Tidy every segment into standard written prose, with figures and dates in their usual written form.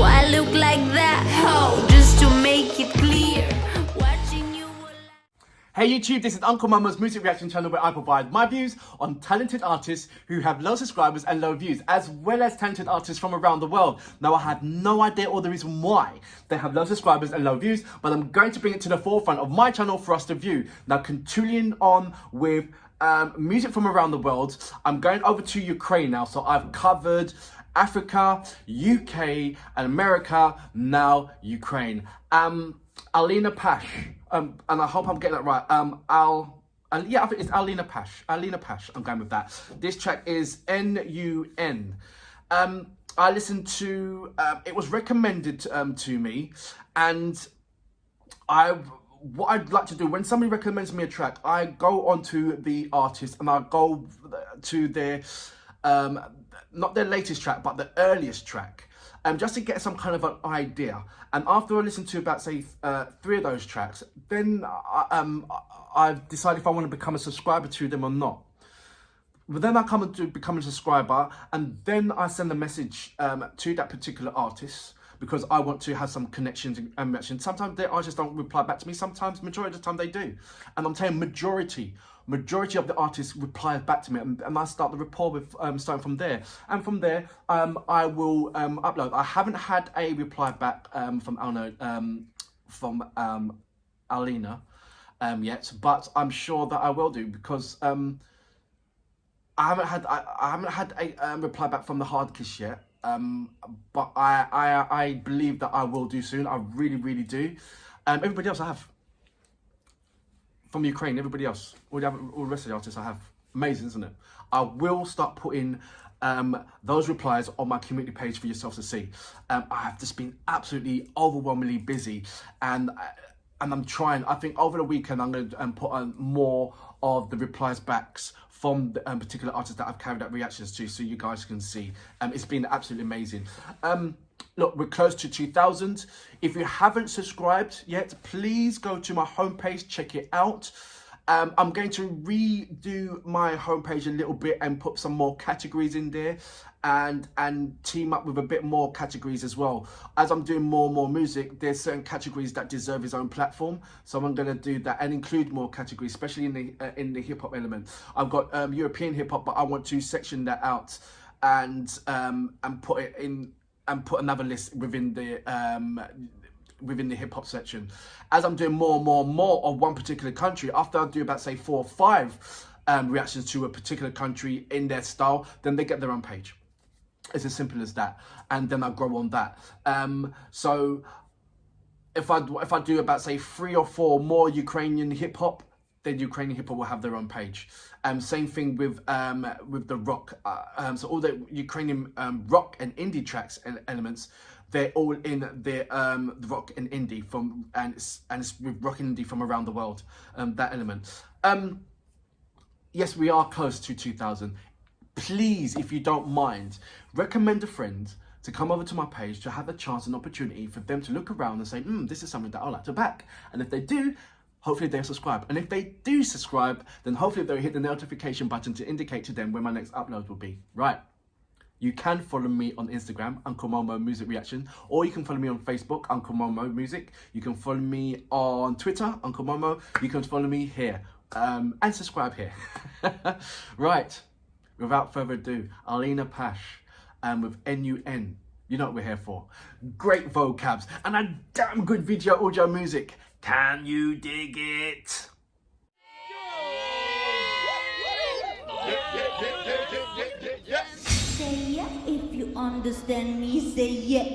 I look like that? How? Just to make it clear, watching you will... Hey YouTube, this is Uncle Mama's music reaction channel where I provide my views on talented artists who have low subscribers and low views, as well as talented artists from around the world. Now, I have no idea or the reason why they have low subscribers and low views, but I'm going to bring it to the forefront of my channel for us to view. Now, continuing on with music from around the world, I'm going over to Ukraine now. So I've covered Africa, UK, and America, now Ukraine. Alina Pash, and I hope I'm getting that right. Yeah, I think it's Alina Pash. Alina Pash, I'm going with that. This track is N.U.M. I listened to, it was recommended to me, and what I'd like to do, when somebody recommends me a track, I go onto the artist and I go to their, not their latest track, but the earliest track, just to get some kind of an idea. And after I listen to about, say, 3 of those tracks, then I've decided if I want to become a subscriber to them or not. But then I come to become a subscriber, and then I send a message to that particular artist, because I want to have some connections and mentions. Sometimes their artists don't reply back to me. Sometimes, majority of the time, they do. And I'm saying majority of the artists reply back to me, and I start the rapport with starting from there. And from there, I will upload. I haven't had a reply back from Alina yet, but I'm sure that I will do, because I haven't had a reply back from the Hard Kiss yet. But I believe that I will do soon. I really do. Everybody else I have from Ukraine, everybody else, all the rest of the artists I have. Amazing, isn't it? I will start putting those replies on my community page for yourself to see. I have just been absolutely overwhelmingly busy, and I'm trying. I think over the weekend I'm going to put on more of the replies backs from the particular artists that I've carried out reactions to, so you guys can see. It's been absolutely amazing. Look, we're close to 2,000. If you haven't subscribed yet, please go to my homepage, check it out. I'm going to redo my homepage a little bit and put some more categories in there, and team up with a bit more categories as well. As I'm doing more and more music, there's certain categories that deserve its own platform, so I'm going to do that and include more categories, especially in the hip hop element. I've got European hip hop, but I want to section that out and put it in, and put another list within the hip hop section. As I'm doing more of one particular country, after I do about, say, 4 or 5 reactions to a particular country in their style, then they get their own page. It's as simple as that, and then I grow on that. So if I do about, say, 3 or 4 more Ukrainian hip hop, then Ukrainian hip hop will have their own page. Same thing with the rock. So all the Ukrainian rock and indie tracks and elements, they're all in the rock and indie and it's with rock and indie from around the world. That element. Yes, we are close to 2,000. Please, if you don't mind, recommend a friend to come over to my page to have a chance and opportunity for them to look around and say, this is something that I'd like to back. And if they do, hopefully they'll subscribe. And if they do subscribe, then hopefully they'll hit the notification button to indicate to them when my next upload will be. Right. You can follow me on Instagram, Uncle Momo Music Reaction, or you can follow me on Facebook, Uncle Momo Music. You can follow me on Twitter, Uncle Momo. You can follow me here, and subscribe here. Right. Without further ado, Alina Pash, with N.U.M. You know what we're here for. Great vocabs and a damn good audio music. Can you dig it? Say yeah if you understand me. Say yeah.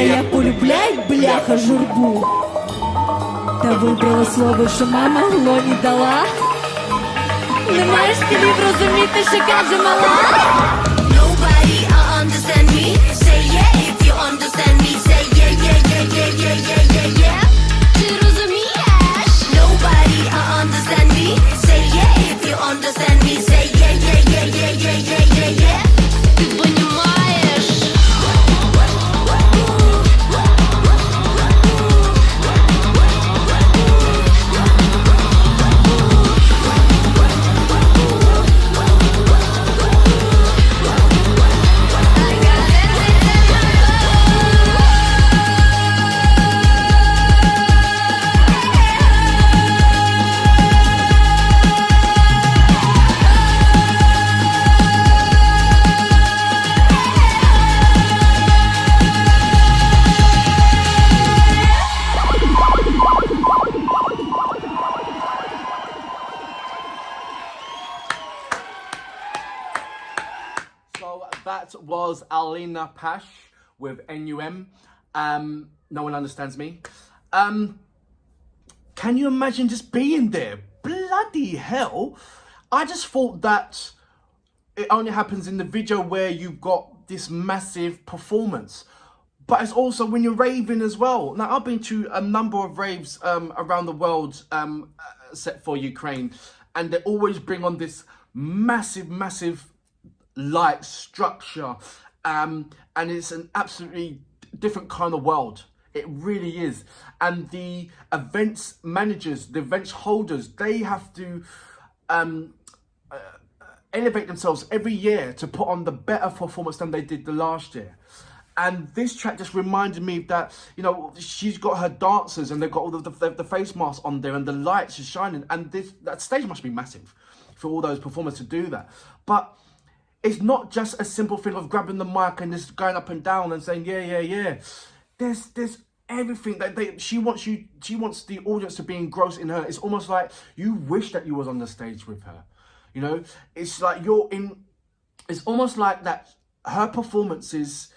як полюбляють бляха журбу. Та вибрала слово, що мама Глоні дала. Не маєш слів розуміти, що каже мала. Nobody understand me. Say yeah if you understand me. Say yeah, yeah, yeah, yeah, yeah, yeah, yeah, yeah. Ти розумієш? Nobody understand me. Say yeah if you understand me. Say yeah, yeah, yeah, yeah, yeah, yeah, yeah, yeah. Ти понімаєш? So that was Alina Pash with N.U.M. No one understands me. Can you imagine just being there? Bloody hell. I just thought that it only happens in the video where you've got this massive performance. But it's also when you're raving as well. Now, I've been to a number of raves around the world set for Ukraine. And they always bring on this massive light structure. And it's an absolutely different kind of world. It really is. And the events managers, the events holders, they have to elevate themselves every year to put on the better performance than they did the last year. And this track just reminded me that, you know, she's got her dancers and they've got all the face masks on there and the lights are shining. And that stage must be massive for all those performers to do that. But it's not just a simple thing of grabbing the mic and just going up and down and saying, yeah, yeah, yeah. There's everything that she wants the audience to be engrossed in her. It's almost like you wish that you was on the stage with her. You know, it's like it's almost like that her performances,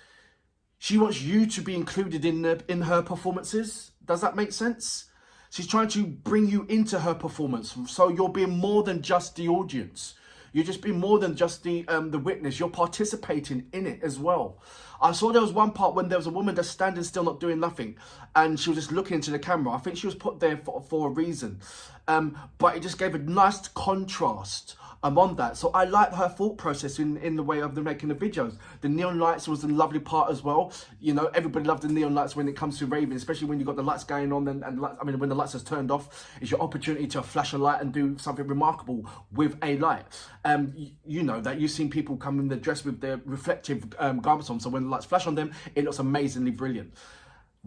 she wants you to be included in her performances. Does that make sense? She's trying to bring you into her performance. So you're being more than just the audience. You're just being more than just the witness. You're participating in it as well. I saw there was one part when there was a woman just standing still, not doing nothing. And she was just looking into the camera. I think she was put there for a reason. But it just gave a nice contrast on that. So I liked her thought process in the way of them making the videos. The neon lights was a lovely part as well. You know, everybody loved the neon lights when it comes to raving, especially when you've got the lights going on and when the lights are turned off, it's your opportunity to flash a light and do something remarkable with a light. You know that you've seen people come in the dress with their reflective garments on, so when the lights flash on them, it looks amazingly brilliant.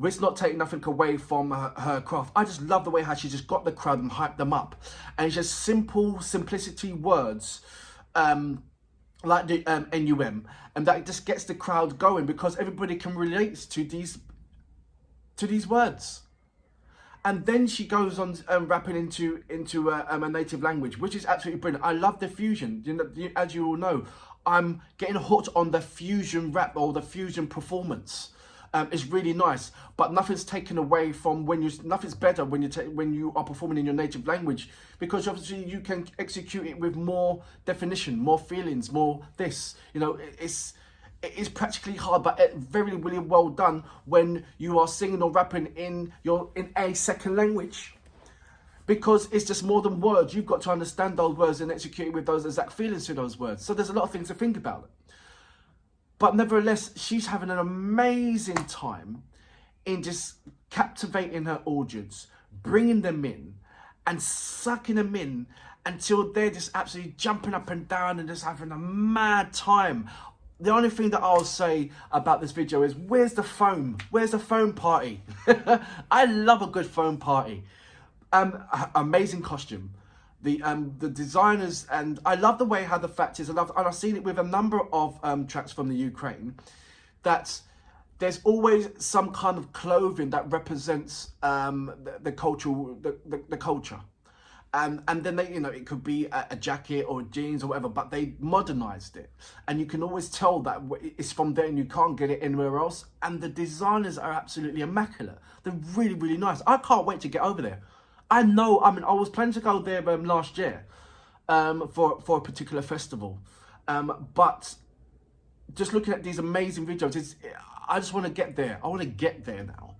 It's not taking nothing away from her craft. I just love the way how she just got the crowd and hyped them up. And it's just simplicity words like the N.U.M. And that just gets the crowd going because everybody can relate to these words. And then she goes on rapping into a native language, which is absolutely brilliant. I love the fusion. You know, as you all know, I'm getting hooked on the fusion rap or the fusion performance. It's really nice, but nothing's taken away from nothing's better when you are performing in your native language, because obviously you can execute it with more definition, more feelings, more this. You know, it is practically hard, but very really well done when you are singing or rapping in a second language, because it's just more than words. You've got to understand those words and execute it with those exact feelings to those words. So there's a lot of things to think about. But nevertheless, she's having an amazing time in just captivating her audience, bringing them in and sucking them in until they're just absolutely jumping up and down and just having a mad time. The only thing that I'll say about this video is, where's the foam? Where's the foam party? I love a good foam party. Amazing costume. The designers, and I love the way how the fact is, and I've seen it with a number of tracks from the Ukraine, that there's always some kind of clothing that represents the culture. And then they, it could be a jacket or jeans or whatever, but they modernized it, and you can always tell that it's from there, and you can't get it anywhere else. And the designers are absolutely immaculate. They're really, really nice. I can't wait to get over there. I was planning to go there last year, for a particular festival, but just looking at these amazing videos, I just want to get there. I want to get there now.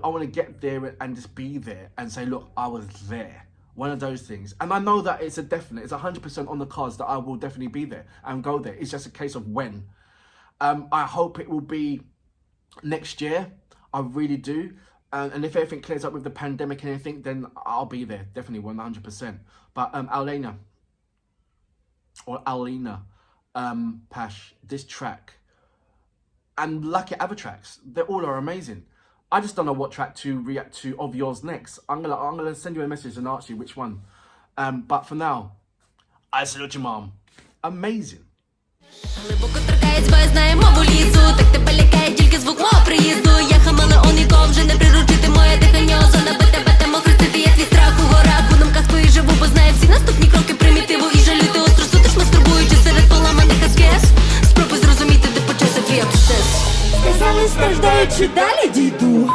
I want to get there and just be there and say, look, I was there. One of those things. And I know that it's 100% on the cards that I will definitely be there and go there. It's just a case of when. I hope it will be next year. I really do. And if everything clears up with the pandemic and everything, then I'll be there. Definitely 100%. But Alina Pash, this track, and like your other tracks, they all are amazing. I just don't know what track to react to of yours next. I'm gonna send you a message and ask you which one. But for now, I salute your mom. Amazing. Глибоко торкається, бо я знаю мову лісу. Так тебе лякає тільки звук мого приїзду. Я хамелеон, нікого вже не приручити. Моє дихання озона, би тебе там охрестити. Я твій страх у горах, у думках твоїх живу, бо знаю всі наступні кроки примітиву. І жалю ти остро сутиш, мастурбуючи серед поламаних аскез. Спробуй зрозуміти, де почався твій обсес. Сказали, страждаючи, далі дійду.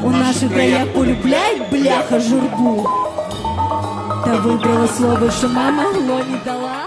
У наших краях полюбляють, бляха, журбу. Та вибрала слово, що мама Лоні дала.